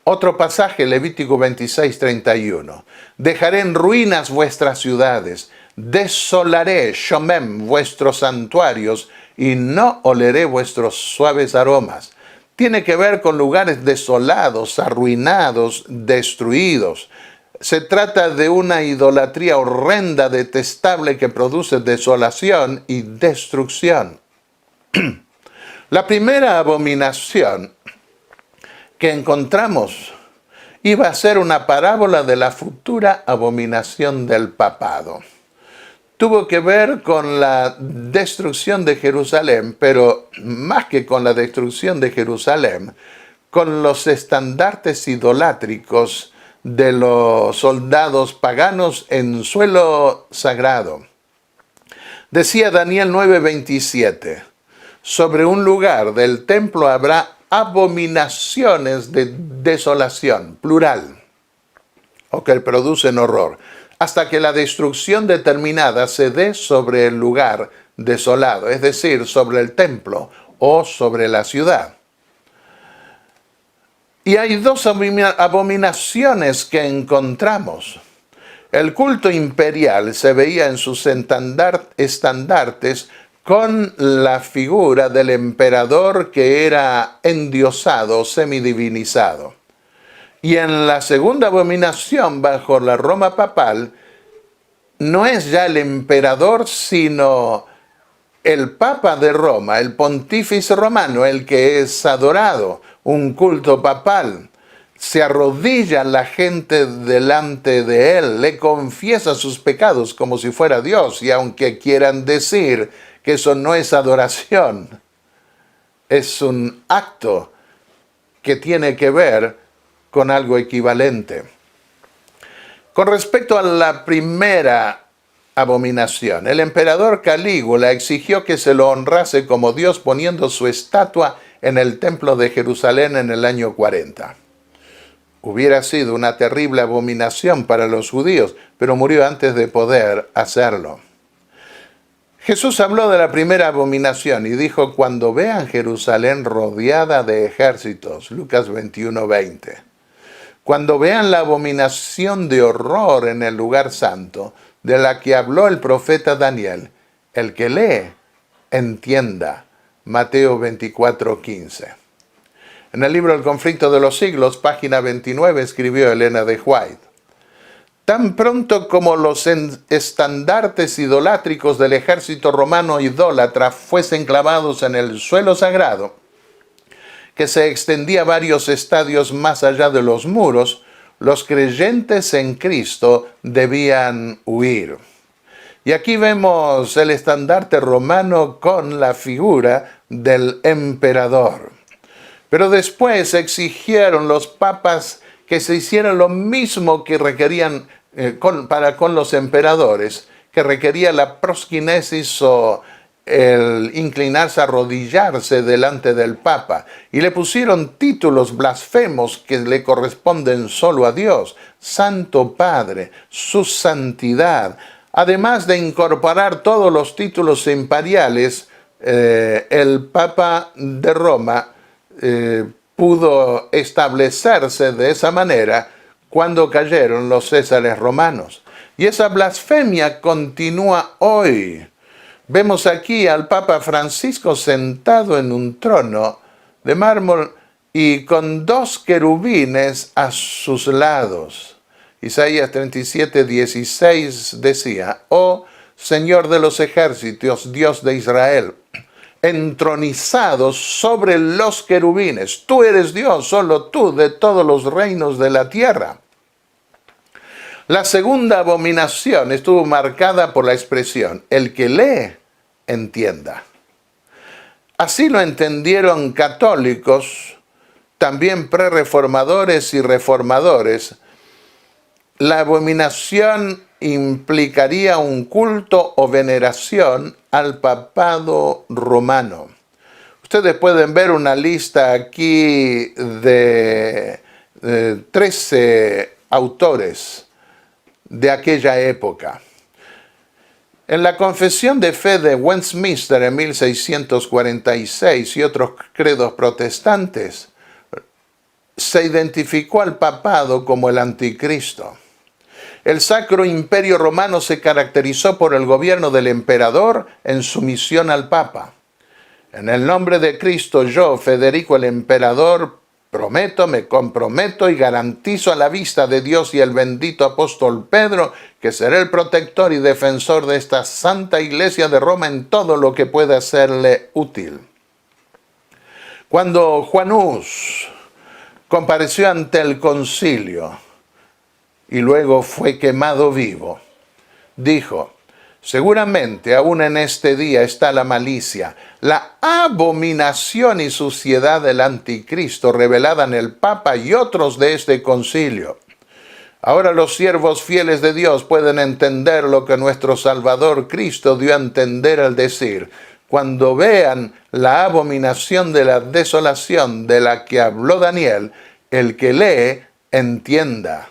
Otro pasaje, Levítico 26:31. Dejaré en ruinas vuestras ciudades, desolaré, Shomem, vuestros santuarios, y no oleré vuestros suaves aromas. Tiene que ver con lugares desolados, arruinados, destruidos. Se trata de una idolatría horrenda, detestable, que produce desolación y destrucción. La primera abominación que encontramos iba a ser una parábola de la futura abominación del papado. Tuvo que ver con la destrucción de Jerusalén, pero más que con la destrucción de Jerusalén, con los estandartes idolátricos de los soldados paganos en suelo sagrado. Decía Daniel 9:27, sobre un lugar del templo habrá abominaciones de desolación, plural, o que producen horror, hasta que la destrucción determinada se dé sobre el lugar desolado, es decir, sobre el templo o sobre la ciudad. Y hay dos abominaciones que encontramos. El culto imperial se veía en sus estandartes con la figura del emperador que era endiosado, semidivinizado. Y en la segunda abominación, bajo la Roma papal, no es ya el emperador, sino el Papa de Roma, el pontífice romano, el que es adorado, un culto papal. Se arrodilla la gente delante de él, le confiesa sus pecados como si fuera Dios, y aunque quieran decir que eso no es adoración, es un acto que tiene que ver con algo equivalente. Con respecto a la primera abominación, el emperador Calígula exigió que se lo honrase como Dios poniendo su estatua en el templo de Jerusalén en el año 40. Hubiera sido una terrible abominación para los judíos, pero murió antes de poder hacerlo. Jesús habló de la primera abominación y dijo: cuando vean Jerusalén rodeada de ejércitos, Lucas 21:20. Cuando vean la abominación de horror en el lugar santo, de la que habló el profeta Daniel, el que lee, entienda. Mateo 24:15. En el libro El conflicto de los siglos, página 29, escribió Elena de White: tan pronto como los estandartes idolátricos del ejército romano idólatra fuesen clavados en el suelo sagrado, que se extendía varios estadios más allá de los muros, los creyentes en Cristo debían huir. Y aquí vemos el estandarte romano con la figura del emperador. Pero después exigieron los papas que se hiciera lo mismo que requerían con los emperadores, que requería la prosquinesis o el inclinarse, arrodillarse delante del Papa, y le pusieron títulos blasfemos que le corresponden solo a Dios: Santo Padre, su santidad. Además de incorporar todos los títulos imperiales, el Papa de Roma pudo establecerse de esa manera cuando cayeron los césares romanos. Y esa blasfemia continúa hoy. Vemos aquí al Papa Francisco sentado en un trono de mármol y con dos querubines a sus lados. Isaías 37:16 decía: oh Señor de los ejércitos, Dios de Israel, entronizado sobre los querubines, tú eres Dios, solo tú, de todos los reinos de la tierra. La segunda abominación estuvo marcada por la expresión: el que lee, entienda. Así lo entendieron católicos, también prerreformadores y reformadores. La abominación implicaría un culto o veneración al papado romano. Ustedes pueden ver una lista aquí de 13 autores de aquella época. En la Confesión de Fe de Westminster en 1646 y otros credos protestantes, se identificó al papado como el anticristo. El Sacro Imperio Romano se caracterizó por el gobierno del emperador en sumisión al Papa. En el nombre de Cristo, yo, Federico el emperador, prometo, me comprometo y garantizo a la vista de Dios y el bendito apóstol Pedro que seré el protector y defensor de esta santa iglesia de Roma en todo lo que pueda serle útil. Cuando Juan Hus compareció ante el concilio y luego fue quemado vivo, dijo: seguramente aún en este día está la malicia, la abominación y suciedad del anticristo revelada en el Papa y otros de este concilio. Ahora los siervos fieles de Dios pueden entender lo que nuestro Salvador Cristo dio a entender al decir: cuando vean la abominación de la desolación de la que habló Daniel, el que lee, entienda.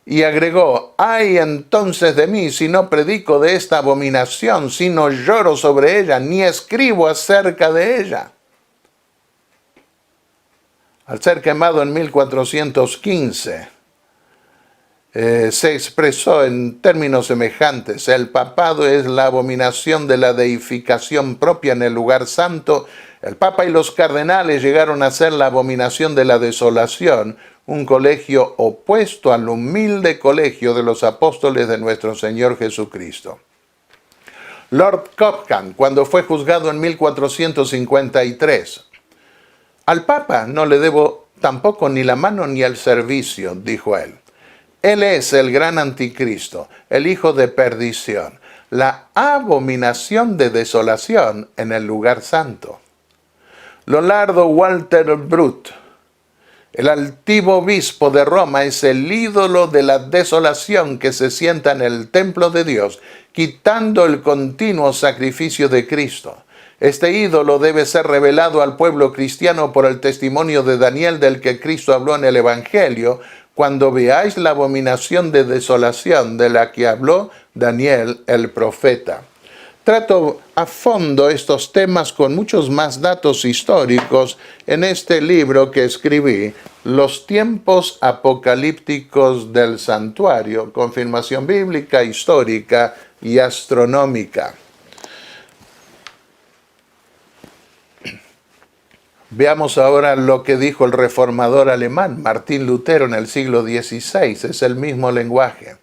Y agregó: ay entonces de mí si no predico de esta abominación, si no lloro sobre ella, ni escribo acerca de ella. Al ser quemado en 1415, se expresó en términos semejantes: el papado es la abominación de la deificación propia en el lugar santo. El Papa y los cardenales llegaron a ser la abominación de la desolación, un colegio opuesto al humilde colegio de los apóstoles de nuestro Señor Jesucristo. Lord Cobham, cuando fue juzgado en 1453, al Papa no le debo tampoco ni la mano ni el servicio, dijo él. Él es el gran anticristo, el hijo de perdición, la abominación de desolación en el lugar santo. Leonardo Walter Brut, el altivo obispo de Roma, es el ídolo de la desolación que se sienta en el templo de Dios, quitando el continuo sacrificio de Cristo. Este ídolo debe ser revelado al pueblo cristiano por el testimonio de Daniel del que Cristo habló en el Evangelio, cuando veáis la abominación de desolación de la que habló Daniel el profeta. Trato a fondo estos temas con muchos más datos históricos en este libro que escribí, Los tiempos apocalípticos del santuario, confirmación bíblica, histórica y astronómica. Veamos ahora lo que dijo el reformador alemán Martín Lutero en el siglo XVI. Es el mismo lenguaje.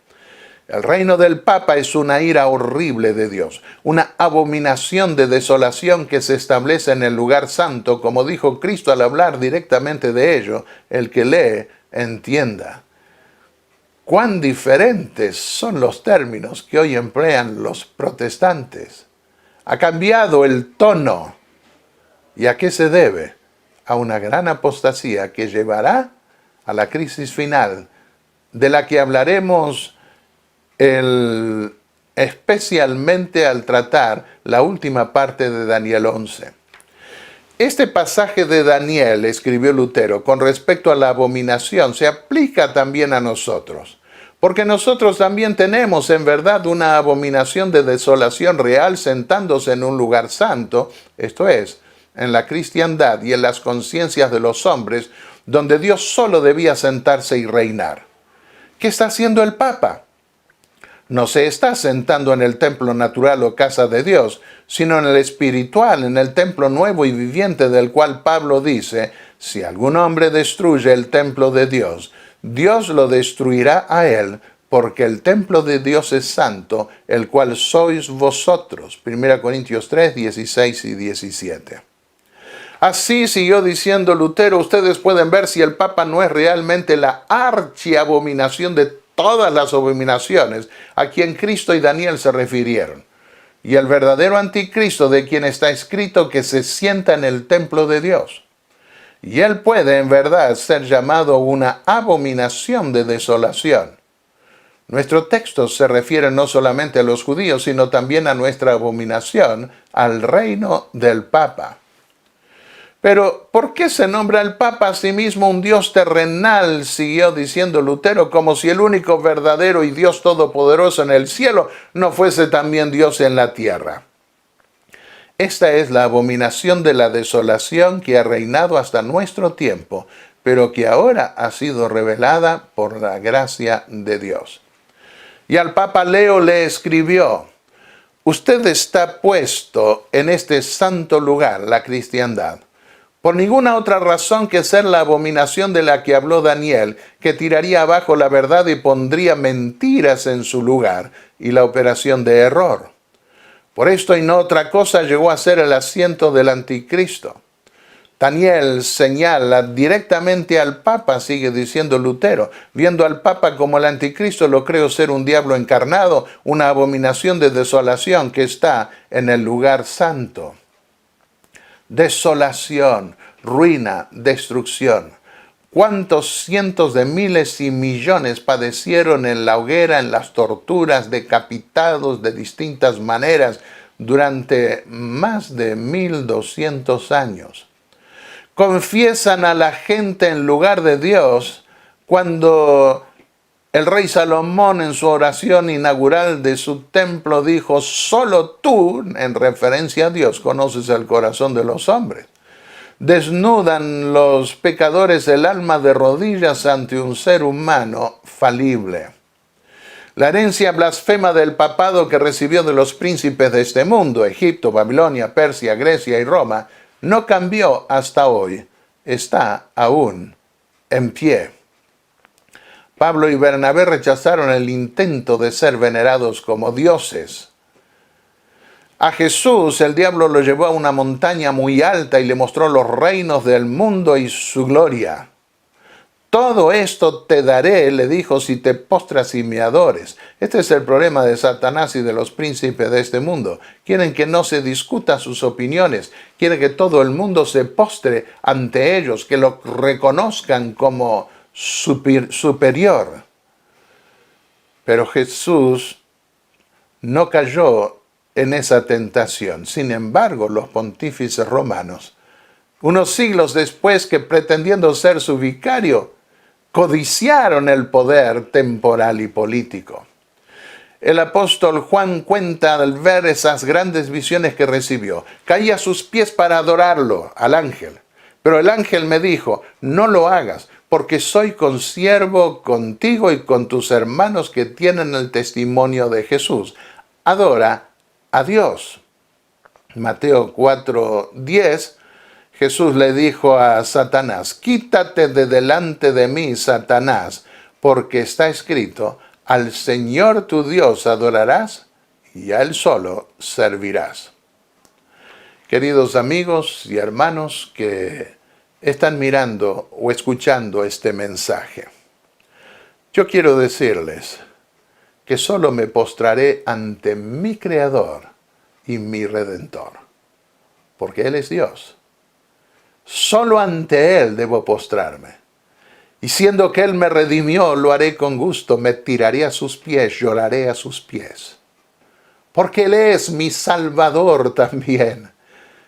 El reino del Papa es una ira horrible de Dios, una abominación de desolación que se establece en el lugar santo, como dijo Cristo al hablar directamente de ello. El que lee, entienda. Cuán diferentes son los términos que hoy emplean los protestantes. Ha cambiado el tono. ¿Y a qué se debe? A una gran apostasía que llevará a la crisis final, de la que hablaremos especialmente al tratar la última parte de Daniel 11. Este pasaje de Daniel, escribió Lutero, con respecto a la abominación, se aplica también a nosotros, porque nosotros también tenemos en verdad una abominación de desolación real sentándose en un lugar santo, esto es, en la cristiandad y en las conciencias de los hombres, donde Dios solo debía sentarse y reinar. ¿Qué está haciendo el Papa? No se está sentando en el templo natural o casa de Dios, sino en el espiritual, en el templo nuevo y viviente del cual Pablo dice, si algún hombre destruye el templo de Dios, Dios lo destruirá a él, porque el templo de Dios es santo, el cual sois vosotros. 1 Corintios 3, 16 y 17. Así siguió diciendo Lutero, ustedes pueden ver si el Papa no es realmente la archiabominación de todas las abominaciones a quien Cristo y Daniel se refirieron, y el verdadero anticristo de quien está escrito que se sienta en el templo de Dios. Y él puede en verdad ser llamado una abominación de desolación. Nuestro texto se refiere no solamente a los judíos, sino también a nuestra abominación, al reino del Papa. Pero, ¿por qué se nombra al Papa a sí mismo un Dios terrenal? Siguió diciendo Lutero, como si el único verdadero y Dios todopoderoso en el cielo no fuese también Dios en la tierra. Esta es la abominación de la desolación que ha reinado hasta nuestro tiempo, pero que ahora ha sido revelada por la gracia de Dios. Y al Papa Leo le escribió, usted está puesto en este santo lugar, la cristiandad, por ninguna otra razón que ser la abominación de la que habló Daniel, que tiraría abajo la verdad y pondría mentiras en su lugar, y la operación de error. Por esto y no otra cosa llegó a ser el asiento del anticristo. Daniel señala directamente al Papa, sigue diciendo Lutero, viendo al Papa como el anticristo lo creo ser un diablo encarnado, una abominación de desolación que está en el lugar santo. Desolación, ruina, destrucción. ¿Cuántos cientos de miles y millones padecieron en la hoguera, en las torturas, decapitados de distintas maneras durante más de 1200 años? Confiesan a la gente en lugar de Dios cuando el rey Salomón en su oración inaugural de su templo dijo, solo tú, en referencia a Dios, conoces el corazón de los hombres. Desnudan los pecadores el alma de rodillas ante un ser humano falible. La herencia blasfema del papado que recibió de los príncipes de este mundo, Egipto, Babilonia, Persia, Grecia y Roma, no cambió hasta hoy. Está aún en pie. Pablo y Bernabé rechazaron el intento de ser venerados como dioses. A Jesús el diablo lo llevó a una montaña muy alta y le mostró los reinos del mundo y su gloria. Todo esto te daré, le dijo, si te postras y me adores. Este es el problema de Satanás y de los príncipes de este mundo. Quieren que no se discuta sus opiniones. Quieren que todo el mundo se postre ante ellos, que lo reconozcan como superior. Pero Jesús no cayó en esa tentación. Sin embargo, los pontífices romanos, unos siglos después que pretendiendo ser su vicario, codiciaron el poder temporal y político. El apóstol Juan cuenta al ver esas grandes visiones que recibió. Caí a sus pies para adorarlo, al ángel. Pero el ángel me dijo, no lo hagas, porque soy consiervo contigo y con tus hermanos que tienen el testimonio de Jesús. Adora a Dios. Mateo 4:10, Jesús le dijo a Satanás, quítate de delante de mí, Satanás, porque está escrito, al Señor tu Dios adorarás y a Él solo servirás. Queridos amigos y hermanos que están mirando o escuchando este mensaje, yo quiero decirles que solo me postraré ante mi Creador y mi Redentor, porque Él es Dios. Solo ante Él debo postrarme. Y siendo que Él me redimió, lo haré con gusto, me tiraré a sus pies, lloraré a sus pies. Porque Él es mi Salvador también.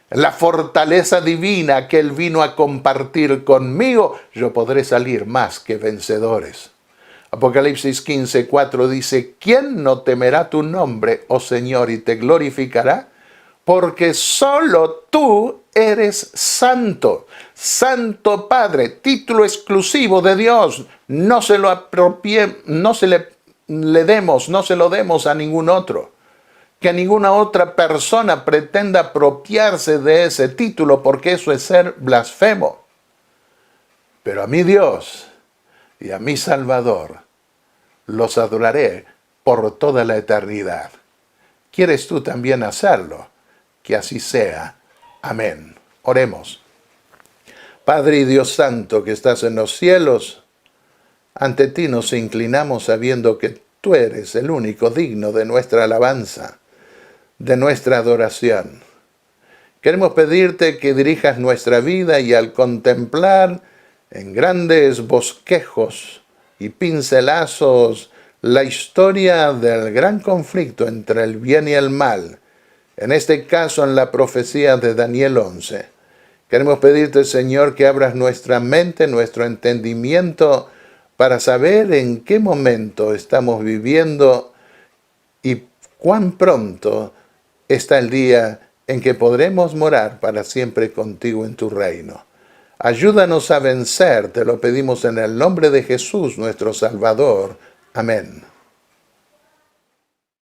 La fortaleza divina que Él vino a compartir conmigo, yo podré salir más que vencedores. Apocalipsis 15:4 dice, ¿quién no temerá tu nombre, oh Señor, y te glorificará? Porque solo tú eres santo. Santo Padre, título exclusivo de Dios. No se lo demos a ningún otro. Que ninguna otra persona pretenda apropiarse de ese título, porque eso es ser blasfemo. Pero a mi Dios y a mi Salvador los adoraré por toda la eternidad. ¿Quieres tú también hacerlo? Que así sea. Amén. Oremos. Padre y Dios Santo que estás en los cielos, ante ti nos inclinamos sabiendo que tú eres el único digno de nuestra alabanza, de nuestra adoración. Queremos pedirte que dirijas nuestra vida y al contemplar en grandes bosquejos y pincelazos la historia del gran conflicto entre el bien y el mal, en este caso en la profecía de Daniel 11. Queremos pedirte, Señor, que abras nuestra mente, nuestro entendimiento, para saber en qué momento estamos viviendo y cuán pronto está el día en que podremos morar para siempre contigo en tu reino. Ayúdanos a vencer, te lo pedimos en el nombre de Jesús, nuestro Salvador. Amén.